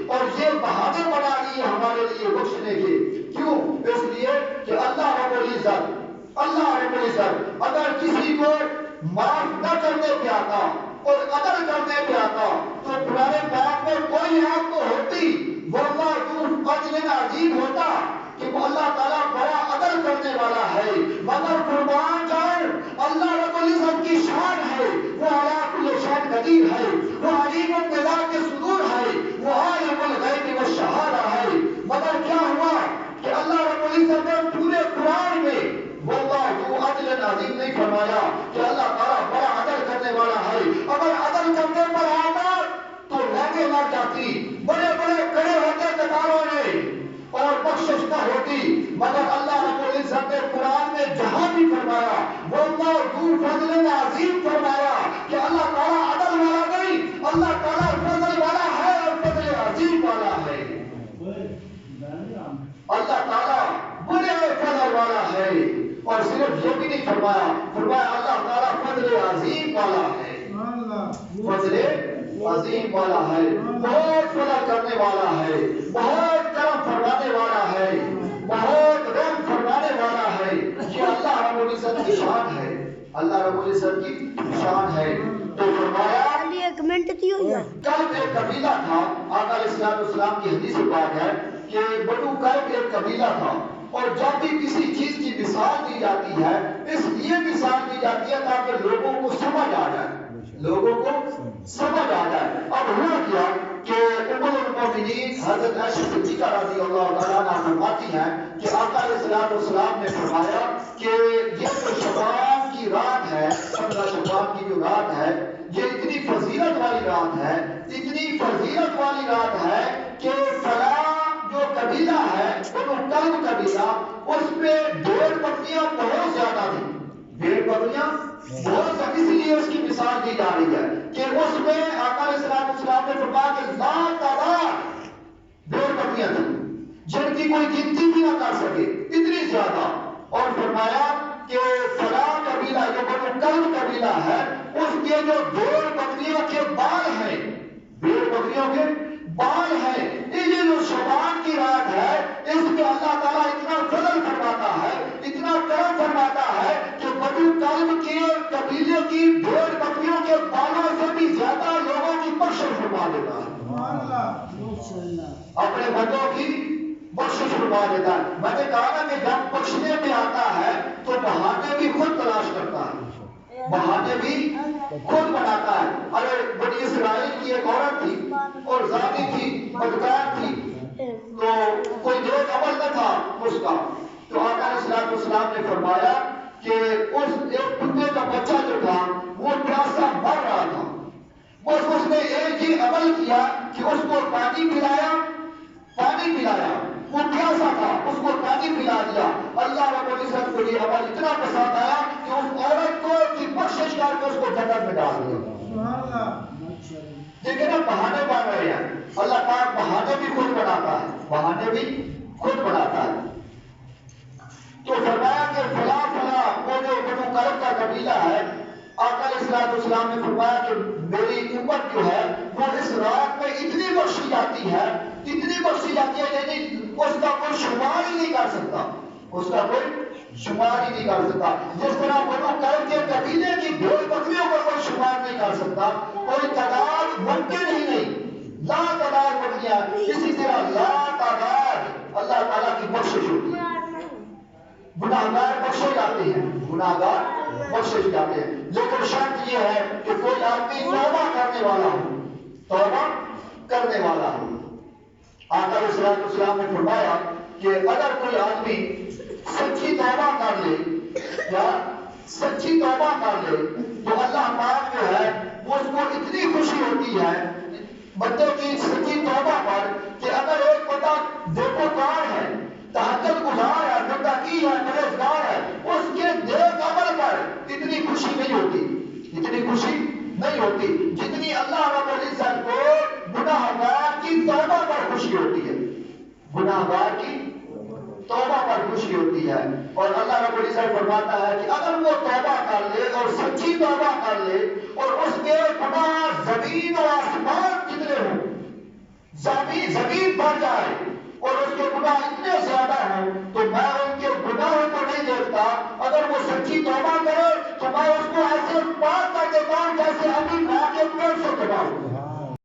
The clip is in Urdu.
اور یہ بہانے بنا لیے ہمارے لیے بخشنے کے. کیوں؟ اس لیے کہ اللہ رب العزت اگر کسی کو معاف نہ کرنے پہ آتا اور عدل کرنے پہ آتا تو قرآن پاک میں کوئی آیت تو ہوتی واللہ ذو فضل عظیم ہوتا کہ وہ اللہ تعالیٰ بڑا عدل کرنے والا ہے. مگر قربان جائیں اللہ رب العزت کی شان ہے، وہ علی کل شیء قدیر ہے، وہ علیم بذات الصدور ہے، وہ عالم الغیب والشہادہ ہے. مگر کیا ہوا کہ اللہ رب العزت نے پورے قرآن میں واللہ ذو عدل عظیم نہیں فرمایا کہ اللہ تعالیٰ بڑا عدل کرنے والا ہے. اگر عدل کرنے پر آتا تو لگے لگ جاتی، بڑے بڑے کھڑے ہوتے قطاروں میں اور بخشش نہ ہوتی. مگر اللہ رب العزت نے قرآن میں جہاں بھی فرمایا واللہ ذو فضل عظیم فرمایا کہ اللہ تعالیٰ عدل والا نہیں، اللہ تعالیٰ فضل والا ہے اور فضل عظیم والا ہے. اللہ تعالیٰ بڑے فضل والا ہے. اور صرف یہ بھی نہیں فرمایا اللہ تعالیٰ فضل عظیم والا ہے. فضل عظیم والا ہے، بہت فضل کرنے والا ہے، بہت کرم فرمانے والا ہے، بہت رحم فرمانے والا ہے. یہ اللہ رب العزت کی شان ہے، اللہ رب العزت کی شان ہے. تو فرمایا کلب ایک قبیلہ تھا. آقا علیہ السلام کی حدیث پاک ہے کہ بنو کلب ایک قبیلہ تھا. اور جب بھی کسی چیز کی مثال دی جاتی ہے اس لیے مثال دی جاتی ہے تاکہ لوگوں کو سمجھ آ جائے، لوگوں کو سمجھ آ جائے. اب ہوا کیا کہ ام المؤمنین حضرت عائشہ صدیقہ رضی اللہ تعالیٰ عنہا فرماتی ہیں کہ آقا علیہ السلام نے فرمایا کہ یہ جو شعبان کی رات ہے، 15 شعبان کی جو رات ہے، یہ اتنی فضیلت والی رات ہے، اتنی فضیلت والی رات ہے کہ فلاں جو قبیلہ ہے وہ کلب قبیلہ، اس پہ بھیڑ بکریاں بہت زیادہ تھیں، بھیڑ بکریاں بہت زیادہ، اس لیے اس کی مثال دی جا رہی ہے کہ اس میں آقا علیہ السلام نے فرمایا کہ لا تعداد بھیڑ بکریاں تھیں جن کی کوئی گنتی بھی نہ کر سکے، اتنی زیادہ. اور فرمایا کہ فلاں قبیلہ جو بنو کلب قبیلہ ہے اس کے جو بھیڑ بکریوں کے بال ہیں، بھیڑ بکریوں کے بال ہیں، یہ جو شعبان کی رات ہے اس میں اللہ تعالیٰ اتنا فضل فرماتا ہے، اتنا کرم فرماتا ہے کہ بنو کلب کے قبیلے کی بھیڑ بکریوں کے بالوں سے بھی زیادہ لوگوں کی بخشش فرما دیتا ہے، اپنے بندوں کی بخشش فرما دیتا ہے. میں نے کہا نا کہ جب بخشنے میں آتا ہے تو بہانے بھی خود تلاش کرتا ہے، بہانے بھی خود بناتا ہے. ارے بنی اسرائیل کی ایک عورت تھی اور زانی تھی، بدکار تھی، تو کوئی نیک عمل نہ تھا اس کا. تو آقا علیہ السلام نے فرمایا کہ اس ایک کتے کا بچہ جو تھا وہ پیاسا مر رہا تھا، بس اس نے ایک ہی عمل کیا کہ اس کو پانی پلایا، وہ پیاسا تھا اس کو پانی پلا دیا. اللہ رب العزت کو یہ عمل اتنا پسند آیا کہ اس عورت کو کی بخشش کر کے اس کو جنت میں ڈال دیا. دیکھیں نا بہانے بن رہے ہیں، اللہ پاک بہانے بھی خود بناتا ہے، بہانے بھی خود بناتا ہے. تو فرمایا کہ فلاں وہ جو بنو کلب کا قبیلہ ہے، آقا علیہ السلام نے فرمایا کہ میری امت جو ہے وہ اس رات میں اتنی بخشی جاتی ہے، یعنی اس کا کوئی شمار ہی نہیں کر سکتا، اس کا کوئی شمار ہی نہیں کر سکتا. جس طرح بنو کلب کے قبیلے کی بھیڑ بکریوں کا کوئی شمار نہیں کر سکتا، کوئی تعداد ممکن ہی نہیں، لا تعداد بکریاں، اسی طرح لا تعداد اللہ تعالیٰ کی بخشش ہوتی ہے. گناہگار بخشے جاتے ہیں، گناہگار بخشے جاتے ہیں، لیکن شرط یہ ہے کہ کوئی آدمی توبہ کرنے والا ہو، توبہ کرنے والا ہو. آقا علیہ السلام نے فرمایا کہ اگر کوئی آدمی سچی توبہ کر لے یا سچی توبہ کر لے تو اللہ پاک جو ہے وہ اس کو اتنی خوشی ہوتی ہے بندے کی سچی توبہ پر کہ اگر ایک بندہ دیوکار ہے، تہجد گزار ہے، متقی ہے، پرہیزگار ہے، اس کے نیک عمل پر اتنی خوشی نہیں ہوتی، اتنی خوشی نہیں ہوتی جتنی اللہ رب العزت کو گناہگار کی توبہ پر خوشی ہوتی ہے، گناہگار کی توبہ پر خوشی ہوتی ہے. اور اللہ رب العزت فرماتا ہے کہ اگر وہ توبہ کر لے اور سچی توبہ کر لے اور اس کے گناہ زمین و آسمان جتنے ہوں، زمین بھر جائے اور اس کے گناہ اتنے زیادہ ہیں تو میں ان کے گناہوں کو نہیں دیکھتا. اگر وہ سچی توبہ کرے تو میں اس کو